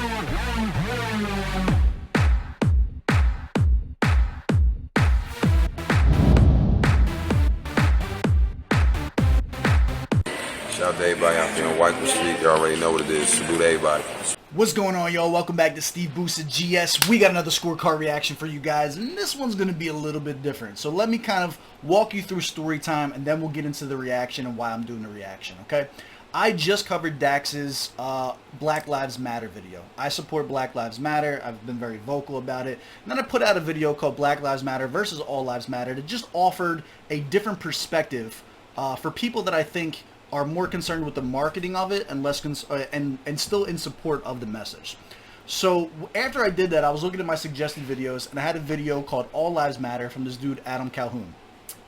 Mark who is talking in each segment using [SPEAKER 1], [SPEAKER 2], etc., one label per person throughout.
[SPEAKER 1] Shout out to everybody out there on White Street. You already know what it is. Salute to everybody.
[SPEAKER 2] What's going on, y'all? Welcome back to SteveBussaGS. We got another scorecard reaction for you guys, and this one's going to be a little bit different. So let me kind of walk you through story time, and then we'll get into the reaction and why I'm doing the reaction, okay? I just covered Dax's Black Lives Matter video. I support Black Lives Matter. I've been very vocal about it. And then I put out a video called Black Lives Matter versus All Lives Matter that just offered a different perspective for people that I think are more concerned with the marketing of it and less and still in support of the message. So after I did that, I was looking at my suggested videos, and I had a video called All Lives Matter from this dude Adam Calhoun.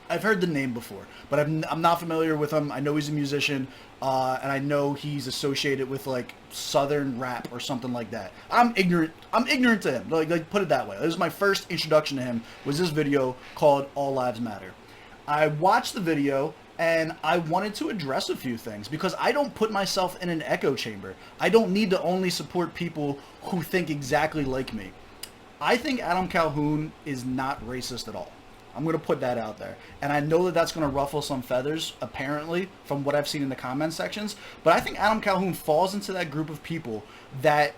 [SPEAKER 2] I've heard the name before, but I'm not familiar with him. I know he's a musician, and I know he's associated with like Southern rap or something like that. I'm ignorant to him. Like put it that way. This is my first introduction to him. Was this video called All Lives Matter? I watched the video, and I wanted to address a few things because I don't put myself in an echo chamber. I don't need to only support people who think exactly like me. I think Adam Calhoun is not racist at all. I'm going to put that out there. And I know that that's going to ruffle some feathers, apparently, from what I've seen in the comment sections. But I think Adam Calhoun falls into that group of people that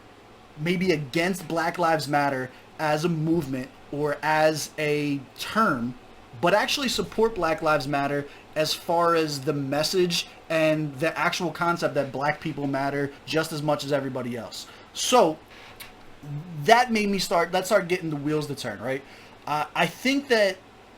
[SPEAKER 2] may be against Black Lives Matter as a movement or as a term, but actually support Black Lives Matter as far as the message and the actual concept that black people matter just as much as everybody else. So that made me start getting the wheels to turn, right? I think that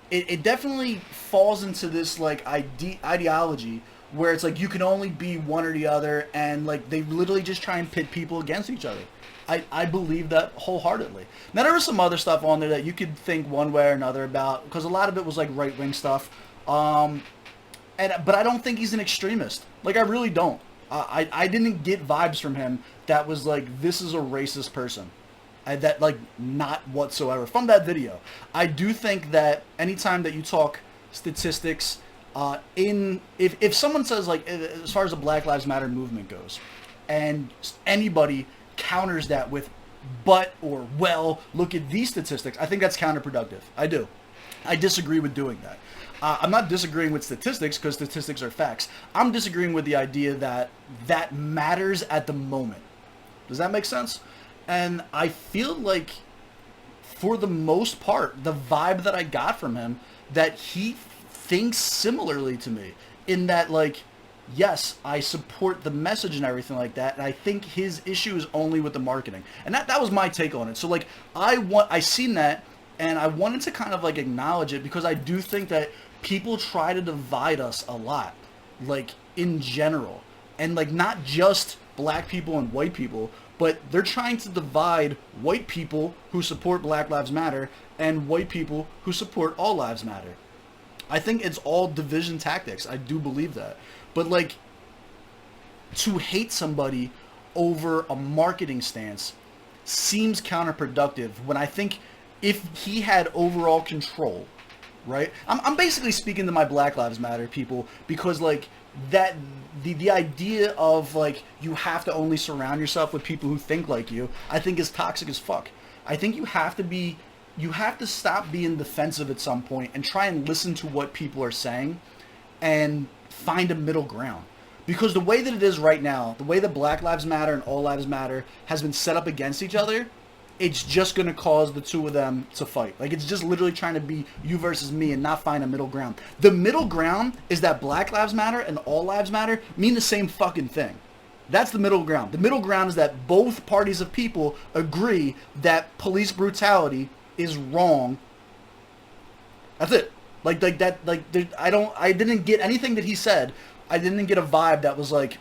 [SPEAKER 2] it definitely falls into this like ideology where it's like you can only be one or the other, and like they literally just try and pit people against each other. I believe that wholeheartedly. Now there was some other stuff on there that you could think one way or another about, because a lot of it was like right-wing stuff. But I don't think he's an extremist. Like, I really don't. I didn't get vibes from him that was like, this is a racist person. That, like, not whatsoever. From that video. I do think that anytime that you talk statistics, if someone says, like, as far as the Black Lives Matter movement goes, and anybody counters that with, but, or, well, look at these statistics, I think that's counterproductive. I do. I disagree with doing that. I'm not disagreeing with statistics because statistics are facts. I'm disagreeing with the idea that that matters at the moment. Does that make sense? And I feel like, for the most part, the vibe that I got from him, that he thinks similarly to me in that, like, yes, I support the message and everything like that, and I think his issue is only with the marketing. And that was my take on it. So, like, I seen that, and I wanted to kind of, like, acknowledge it because I do think that people try to divide us a lot, like, in general. And, like, not just black people and white people, but they're trying to divide white people who support Black Lives Matter and white people who support All Lives Matter. I think it's all division tactics. I do believe that. But, like, to hate somebody over a marketing stance seems counterproductive when I think if he had overall control, right? I'm basically speaking to my Black Lives Matter people because, like, that the idea of, like, you have to only surround yourself with people who think like you, I think is toxic as fuck. I think you have to stop being defensive at some point and try and listen to what people are saying and find a middle ground. Because the way that it is right now, the way that Black Lives Matter and All Lives Matter has been set up against each other, it's just going to cause the two of them to fight. Like, it's just literally trying to be you versus me and not find a middle ground. The middle ground is that Black Lives Matter and All Lives Matter mean the same fucking thing. That's the middle ground. The middle ground is that both parties of people agree that police brutality is wrong. That's it. Like that. Like, I didn't get anything that he said. I didn't get a vibe that was like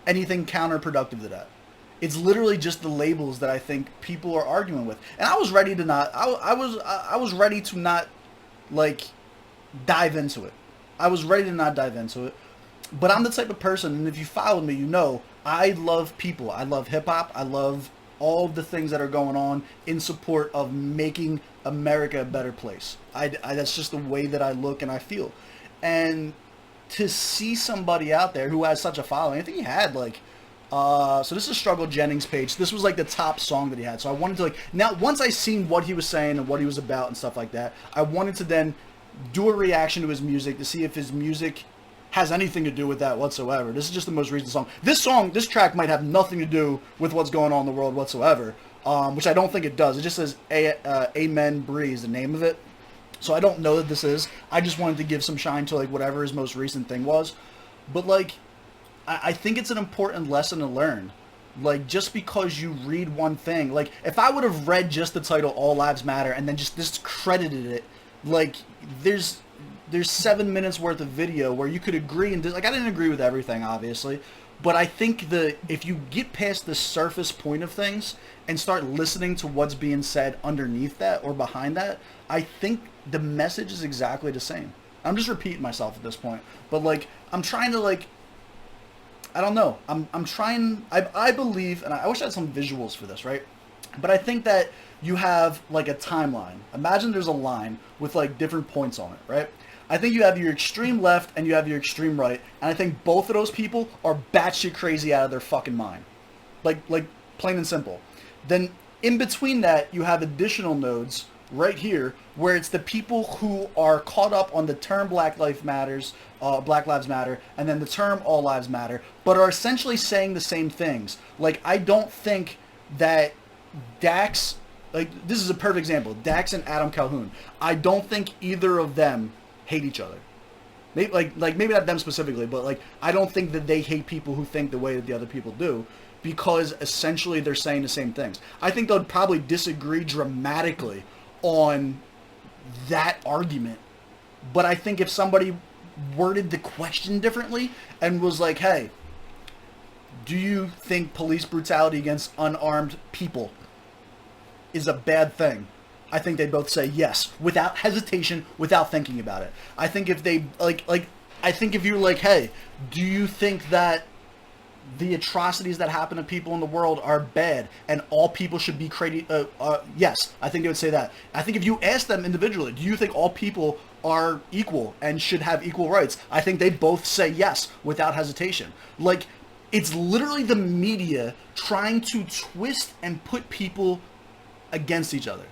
[SPEAKER 2] anything counterproductive to that. It's literally just the labels that I think people are arguing with, and I was ready to not. I was ready to not, like, dive into it. I was ready to not dive into it, but I'm the type of person, and if you follow me, you know I love people. I love hip hop. I love all of the things that are going on in support of making America a better place. That's just the way that I look and I feel, and to see somebody out there who has such a following, I think he had like So this is Struggle Jennings' page. This was like the top song that he had. So I wanted to like, now once I seen what he was saying and what he was about and stuff like that, I wanted to then do a reaction to his music to see if his music has anything to do with that whatsoever. This is just the most recent song. This track might have nothing to do with what's going on in the world whatsoever, which I don't think it does. It just says Amen Breeze, the name of it. So I don't know that this is. I just wanted to give some shine to like whatever his most recent thing was. But like, I think it's an important lesson to learn. Like, just because you read one thing, like, if I would have read just the title All Lives Matter and then just discredited it, like, there's 7 minutes worth of video where you could agree and like, I didn't agree with everything, obviously, but I think if you get past the surface point of things and start listening to what's being said underneath that or behind that, I think the message is exactly the same. I'm just repeating myself at this point, but like, I'm trying to like, I don't know. I'm trying. I believe, and I wish I had some visuals for this, right? But I think that you have like a timeline. Imagine there's a line with like different points on it, right? I think you have your extreme left and you have your extreme right, and I think both of those people are batshit crazy out of their fucking mind, like plain and simple. Then in between that, you have additional nodes right here where it's the people who are caught up on the term Black Lives Matter, and then the term All Lives Matter, but are essentially saying the same things. Like, I don't think that Dax, like, this is a perfect example, Dax and Adam Calhoun, I don't think either of them hate each other. Maybe, like maybe not them specifically, but like, I don't think that they hate people who think the way that the other people do, because essentially they're saying the same things. I think they'll probably disagree dramatically on that argument, but I think if somebody worded the question differently and was like, hey, do you think police brutality against unarmed people is a bad thing? I think they both say yes, without hesitation, without thinking about it. I think if they, I think if you're like, hey, do you think that the atrocities that happen to people in the world are bad and all people should be created? Yes, I think they would say that. I think if you ask them individually, do you think all people are equal and should have equal rights? I think they both say yes without hesitation. Like, it's literally the media trying to twist and put people against each other.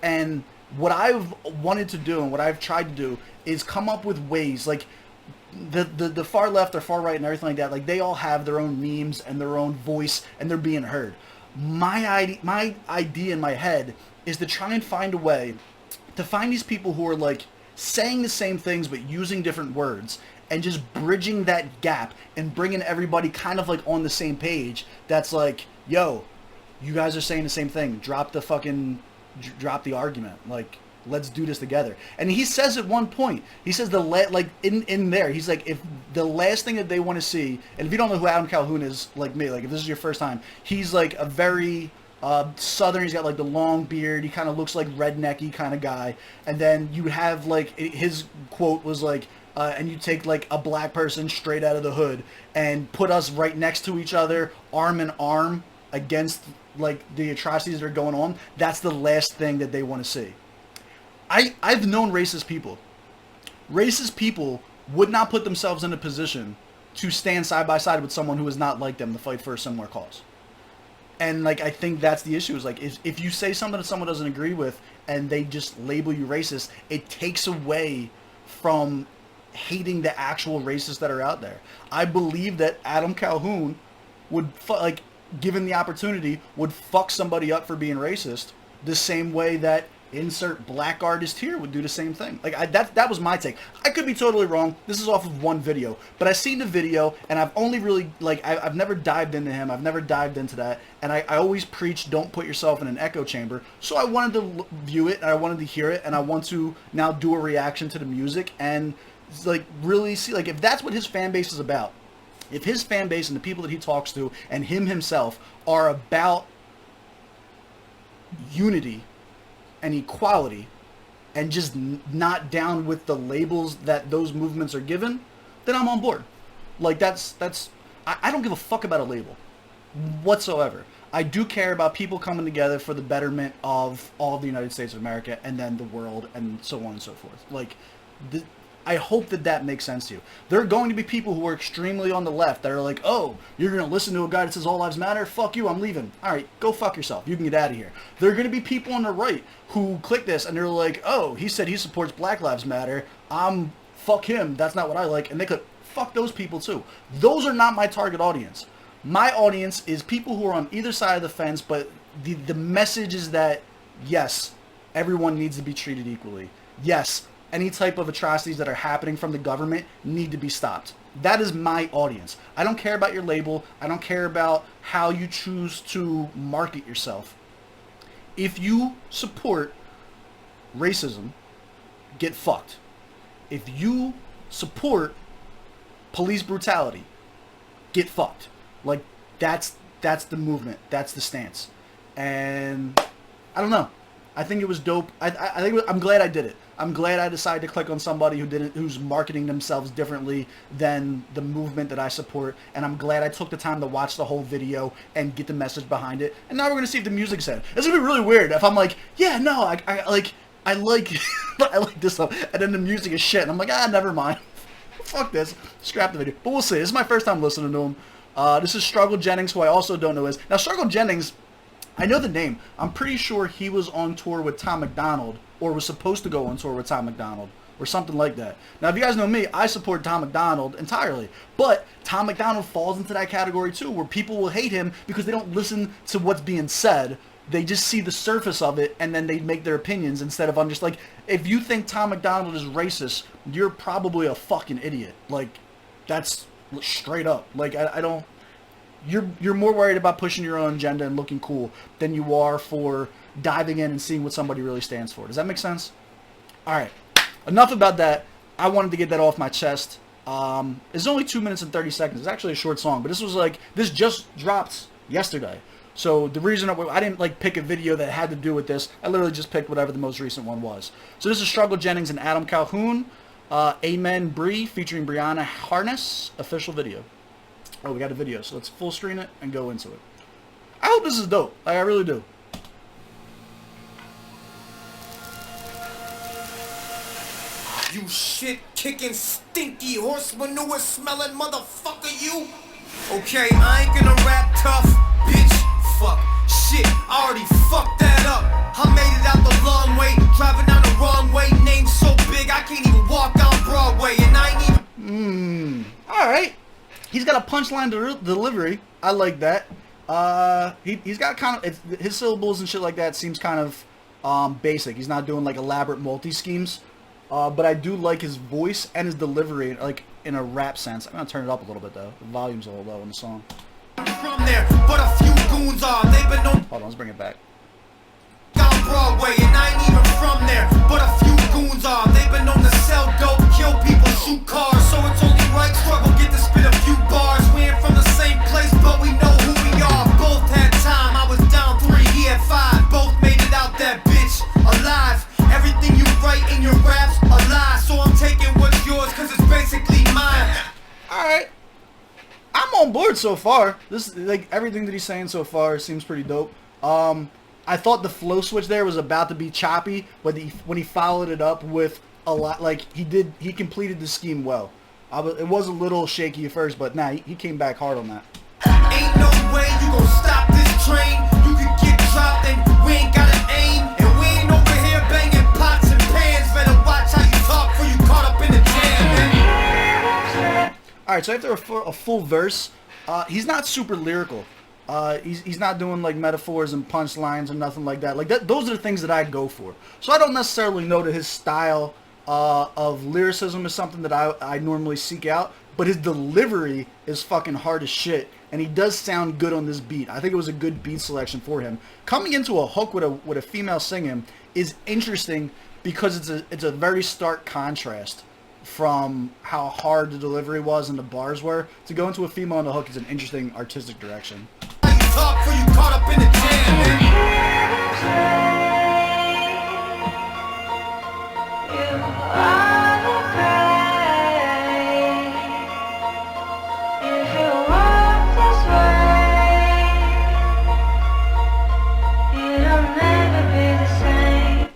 [SPEAKER 2] And what I've wanted to do and what I've tried to do is come up with ways, like, the far left or far right and everything like that, like, they all have their own memes and their own voice and they're being heard. My idea in my head is to try and find a way to find these people who are like saying the same things but using different words and just bridging that gap and bringing everybody kind of like on the same page. That's like, yo, you guys are saying the same thing. Drop the argument. Like, let's do this together. And he says at one point, he says in there, he's like, if the last thing that they want to see, and if you don't know who Adam Calhoun is, like me, like if this is your first time, he's like a very southern, he's got like the long beard, he kind of looks like rednecky kind of guy, and then you have like, his quote was like, and you take like a black person straight out of the hood and put us right next to each other, arm in arm, against like the atrocities that are going on. That's the last thing that they want to see. I've known racist people. Racist people would not put themselves in a position to stand side by side with someone who is not like them to fight for a similar cause. And like, I think that's the issue, is like, if you say something that someone doesn't agree with and they just label you racist, it takes away from hating the actual racists that are out there. I believe that Adam Calhoun would, like, given the opportunity, would fuck somebody up for being racist the same way that insert black artist here would do the same thing. Like, that was my take. I could be totally wrong. This is off of one video, but I've seen the video and I've only really, like, I've never dived into him. I've never dived into that. And I always preach, don't put yourself in an echo chamber. So I wanted to view it and I wanted to hear it, and I want to now do a reaction to the music and like really see, like, if that's what his fan base is about, if his fan base and the people that he talks to and him himself are about unity and equality and just not down with the labels that those movements are given, then I'm on board. Like, I don't give a fuck about a label whatsoever. I do care about people coming together for the betterment of all of the United States of America and then the world and so on and so forth. Like, I hope that that makes sense to you. There are going to be people who are extremely on the left that are like, oh, you're going to listen to a guy that says all lives matter? Fuck you, I'm leaving. All right, go fuck yourself. You can get out of here. There are going to be people on the right who click this and they're like, oh, he said he supports Black Lives Matter. Fuck him. That's not what I like. And they could fuck those people too. Those are not my target audience. My audience is people who are on either side of the fence, but the message is that, yes, everyone needs to be treated equally. Yes, any type of atrocities that are happening from the government need to be stopped. That is my audience. I don't care about your label. I don't care about how you choose to market yourself. If you support racism, get fucked. If you support police brutality, get fucked. Like, that's the movement. That's the stance. And I don't know. I think it was dope. I'm glad I did it. I'm glad I decided to click on somebody who's marketing themselves differently than the movement that I support. And I'm glad I took the time to watch the whole video and get the message behind it. And now we're gonna see if the music's in. It's gonna be really weird if I'm like, yeah, no, I like I like this stuff, and then the music is shit, and I'm like, never mind. Fuck this. Scrap the video. But we'll see. This is my first time listening to him. This is Struggle Jennings, who I also don't know is. Now, Struggle Jennings, I know the name. I'm pretty sure he was on tour with Tom McDonald, or was supposed to go on tour with Tom McDonald, or something like that. Now, if you guys know me, I support Tom McDonald entirely. But Tom McDonald falls into that category too, where people will hate him because they don't listen to what's being said. They just see the surface of it, and then they make their opinions instead of like, if you think Tom McDonald is racist, you're probably a fucking idiot. Like, that's straight up. Like, I don't... You're more worried about pushing your own agenda and looking cool than you are for diving in and seeing what somebody really stands for. Does that make sense? All right. Enough about that. I wanted to get that off my chest. It's only 2 minutes and 30 seconds. It's actually a short song, but this just dropped yesterday. So the reason I didn't pick a video that had to do with this, I literally just picked whatever the most recent one was. So this is Struggle Jennings and Adam Calhoun, Amen Bree featuring Brianna Harness, official video. Oh, we got a video, so let's full screen it and go into it. I hope this is dope. I really do.
[SPEAKER 3] You shit-kicking, stinky, horse manure smelling motherfucker, you. Okay, I ain't gonna rap tough, bitch. Fuck, shit, I already fucked that up. I made it out the long way, driving down the wrong way. Name so big, I can't even walk down Broadway, and I ain't even...
[SPEAKER 2] Alright. He's got a punchline delivery. I like that. He's got kind of... his syllables and shit like that seems kind of basic. He's not doing, elaborate multi-schemes. But I do like his voice and his delivery, in a rap sense. I'm gonna turn it up a little bit, though. The volume's a little low in the song.
[SPEAKER 3] from there, but a few goons are. They've been on...
[SPEAKER 2] Hold on, let's bring it back.
[SPEAKER 3] Down Broadway, and I ain't even from there, but a few goons are. They've been known to sell dope, kill people, shoot cars, so it's only right. Struggle, get to spit a few bars. We ain't from the same place, but we know who we are. Both had time, I was down 3, he had 5. Both made it out that bitch alive. Everything you write in your raps a lie, so I'm taking what's yours, cause it's basically mine.
[SPEAKER 2] Alright. I'm on board so far. This everything that he's saying so far seems pretty dope. I thought the flow switch there was about to be choppy, but when he followed it up with a lot, he completed the scheme well. It was a little shaky at first, but he came back hard on that.
[SPEAKER 3] Ain't no way you gon' stop this train. You can get dropped and we ain't got an aim. And we ain't over here banging pots and pans. Better watch how you talk before you caught up in the jam.
[SPEAKER 2] Alright, so after a full verse, he's not super lyrical. He's not doing metaphors and punchlines and nothing like that. Those are the things that I go for. So I don't necessarily know that his style of lyricism is something that I normally seek out, but his delivery is fucking hard as shit, and he does sound good on this beat. I think it was a good beat selection for him. Coming into a hook with a female singing is interesting because it's a very stark contrast from how hard the delivery was and the bars were. To go into a female on the hook is an interesting artistic direction.
[SPEAKER 3] Talk before you caught up in the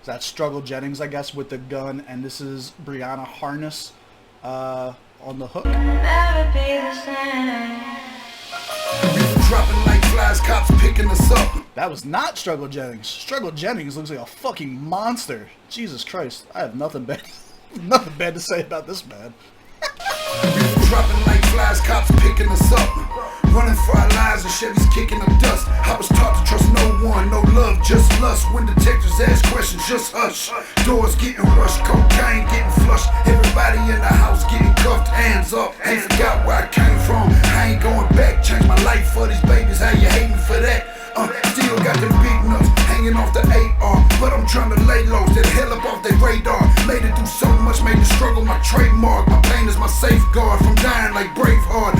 [SPEAKER 2] Is That's Struggle Jennings, I guess, with the gun, and this is Brianna Harness on the hook.
[SPEAKER 4] Never be the same.
[SPEAKER 3] Dropping like flies, cops picking us up.
[SPEAKER 2] That was not Struggle Jennings. Struggle Jennings looks like a fucking monster. Jesus Christ. I have nothing bad to say about this man.
[SPEAKER 3] Dropping like flies, cops picking us up. Running for our lives and Chevys kicking up dust. I was taught to trust no one, no love, just lust. When detectives ask questions, just hush. Doors getting rushed, cocaine getting flushed. Everybody in the house getting cuffed, hands up. Ain't forgot where I came from. I ain't going back, change my life for these babies. How you hating for that? Still got them big nuts hanging off the AR, but I'm trying to lay low, get the hell up off their radar. Made it do so much, made the struggle my trademark. My pain is my safeguard from dying like Braveheart.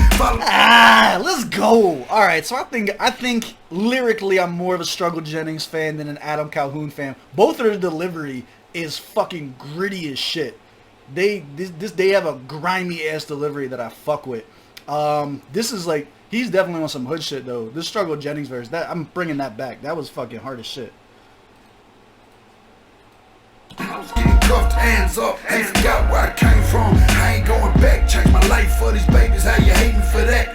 [SPEAKER 2] Let's go. All right, so I think lyrically I'm more of a Struggle Jennings fan than an Adam Calhoun fan. Both of their delivery is fucking gritty as shit. They have a grimy ass delivery that I fuck with. This is like, he's definitely on some hood shit though. This Struggle Jennings verse, that I'm bringing that back. That was fucking hard as shit.
[SPEAKER 3] I was getting cuffed, hands up. Ain't forgot where I came from. I ain't going back, change my life for these babies. How you hating for that?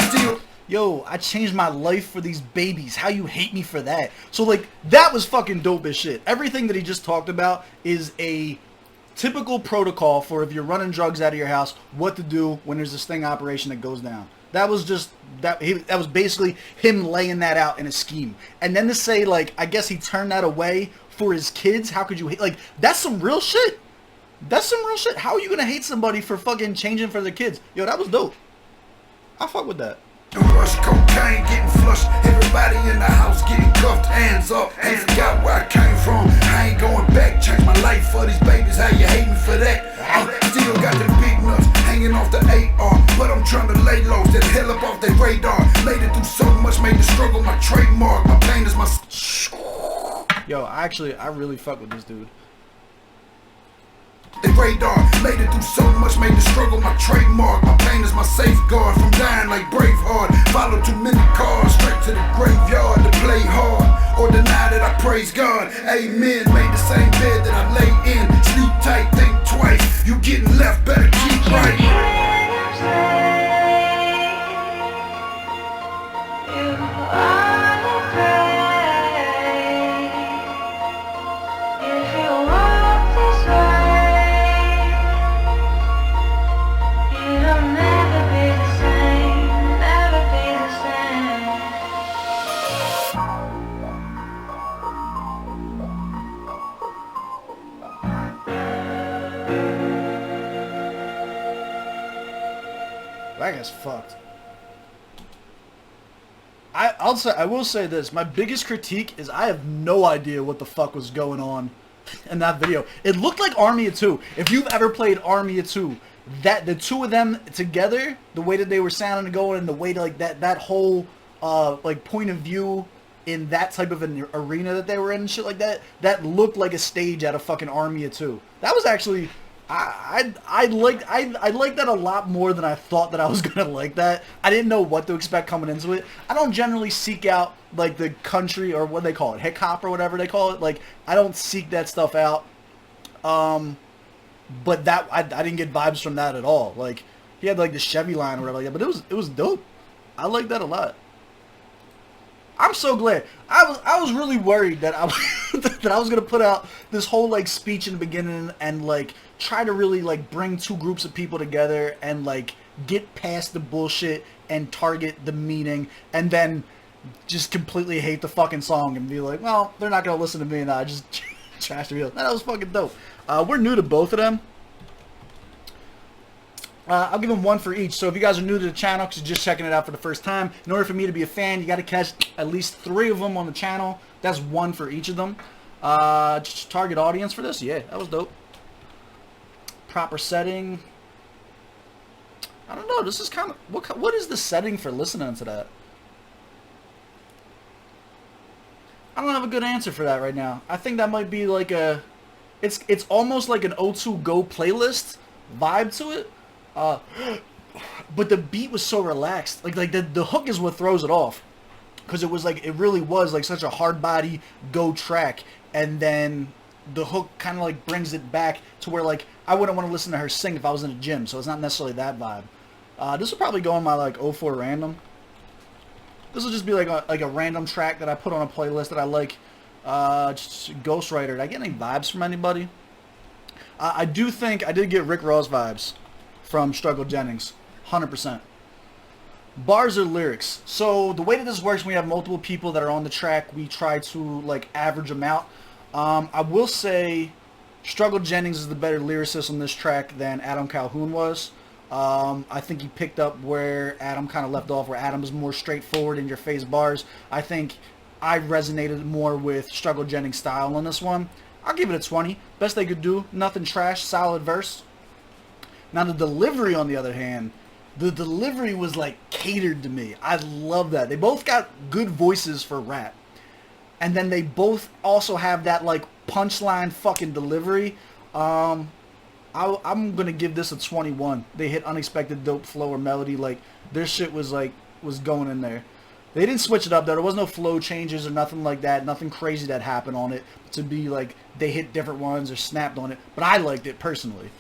[SPEAKER 3] Still.
[SPEAKER 2] Yo, I changed my life for these babies. How you hate me for that? So like, that was fucking dope as shit. Everything that he just talked about is a typical protocol for if you're running drugs out of your house, what to do when there's this sting operation that goes down. That was just that was basically him laying that out in a scheme. And then to say like, I guess he turned that away for his kids. How could you hate? Like, that's some real shit. That's some real shit. How are you gonna hate somebody for fucking changing for their kids? Yo, that was dope. I fuck with that.
[SPEAKER 3] Rush, cocaine getting flushed. Everybody in the house getting cuffed, hands up. Ain't forgot where I came from. I ain't going back, change my life for these babies. How you hating for that? Still got them big nuts hanging off the AR, but I'm trying to lay low, get the hell up off their radar. Made it do so much, made the struggle my trademark. My pain is my.
[SPEAKER 2] Yo, I really fuck with this dude.
[SPEAKER 3] The radar made it do so much, made the struggle my trademark. My pain is my safeguard from dying like Braveheart. Follow too many cars straight to the graveyard to play hard or deny that I praise God. Amen. Made the same bed that I lay in. Sleep tight, think twice. You getting left, better keep right.
[SPEAKER 2] That guy's fucked. I will say this. My biggest critique is I have no idea what the fuck was going on in that video. It looked like Army of Two. If you've ever played Army of Two, that the two of them together, the way that they were sounding and going, and the way to, like that whole like point of view in that type of an arena that they were in and shit like that, that looked like a stage out of fucking Army of Two. That was actually. I liked that a lot more than I thought that I was gonna like that. I didn't know what to expect coming into it. I don't generally seek out like the country or what they call it, hip hop or whatever they call it. Like, I don't seek that stuff out. But that I didn't get vibes from that at all. Like, he had like the Chevy line or whatever like that, but it was dope. I like that a lot. I'm so glad. I was really worried that that I was gonna put out this whole like speech in the beginning and like try to really like bring two groups of people together and like get past the bullshit and target the meaning, and then just completely hate the fucking song and be like, well, they're not gonna listen to me and I just trash the video. That was fucking dope. We're new to both of them. I'll give them one for each. So if you guys are new to the channel because you're just checking it out for the first time, in order for me to be a fan, you got to catch at least 3 of them on the channel. That's one for each of them. Just target audience for this. Yeah, that was dope. Proper setting. I don't know. This is kind of... What is the setting for listening to that? I don't have a good answer for that right now. I think that might be like a... It's almost like an O2 Go playlist vibe to it. But the beat was so relaxed. Like the hook is what throws it off, because it was like, it really was like such a hard body go track, and then the hook kind of like brings it back to where like I wouldn't want to listen to her sing if I was in a gym, so it's not necessarily that vibe. This will probably go on my like 04 random. This will just be like a random track that I put on a playlist that I like. Ghostwriter. Did I get any vibes from anybody? I do think I did get Rick Ross vibes from Struggle Jennings, 100%. Bars or lyrics. So the way that this works, when we have multiple people that are on the track, we try to like average them out. I will say Struggle Jennings is the better lyricist on this track than Adam Calhoun was. I think he picked up where Adam kind of left off, where Adam was more straightforward in your face bars. I think I resonated more with Struggle Jennings' style on this one. I'll give it a 20. Best they could do. Nothing trash. Solid verse. Now the delivery, on the other hand, the delivery was like catered to me. I love that. They both got good voices for rap. And then they both also have that like punchline fucking delivery. I'm going to give this a 21. They hit unexpected dope flow or melody. Like their shit was going in there. They didn't switch it up though. There was no flow changes or nothing like that. Nothing crazy that happened on it to be like they hit different ones or snapped on it. But I liked it personally.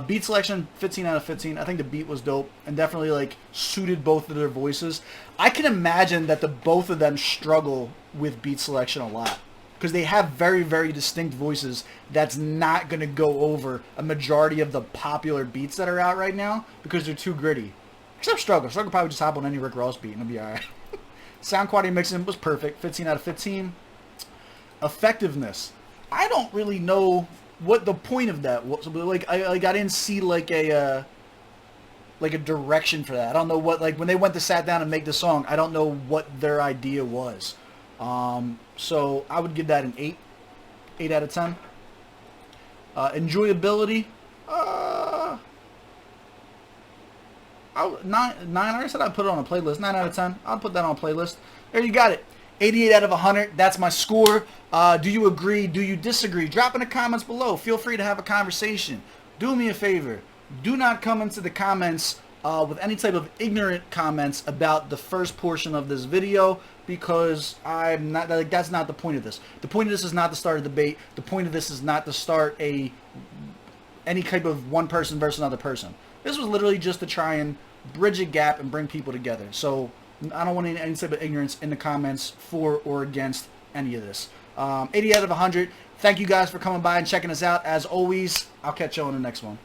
[SPEAKER 2] Beat selection, 15 out of 15. I think the beat was dope and definitely like suited both of their voices. I can imagine that the both of them struggle with beat selection a lot because they have very, very distinct voices that's not going to go over a majority of the popular beats that are out right now because they're too gritty. Except Struggle. Struggle probably just hop on any Rick Ross beat and it'll be alright. Sound quality mixing was perfect, 15 out of 15. Effectiveness. I don't really know what the point of that was. Like I didn't see like a direction for that. I don't know what, like when they went to sat down and make the song, I don't know what their idea was. So I would give that an 8 out of 10. Enjoyability, 9. I said I'd put it on a playlist. 9 out of 10. I'll put that on a playlist. There you got it. 88 out of 100. That's my score. Do you agree? Do you disagree? Drop in the comments below. Feel free to have a conversation. Do me a favor. Do not come into the comments with any type of ignorant comments about the first portion of this video because I'm not like that's not the point of this. The point of this is not to start a debate. The point of this is not to start any type of one person versus another person. This was literally just to try and bridge a gap and bring people together. So I don't want any type of ignorance in the comments for or against any of this. 80 out of 100. Thank you guys for coming by and checking us out. As always, I'll catch you on the next one.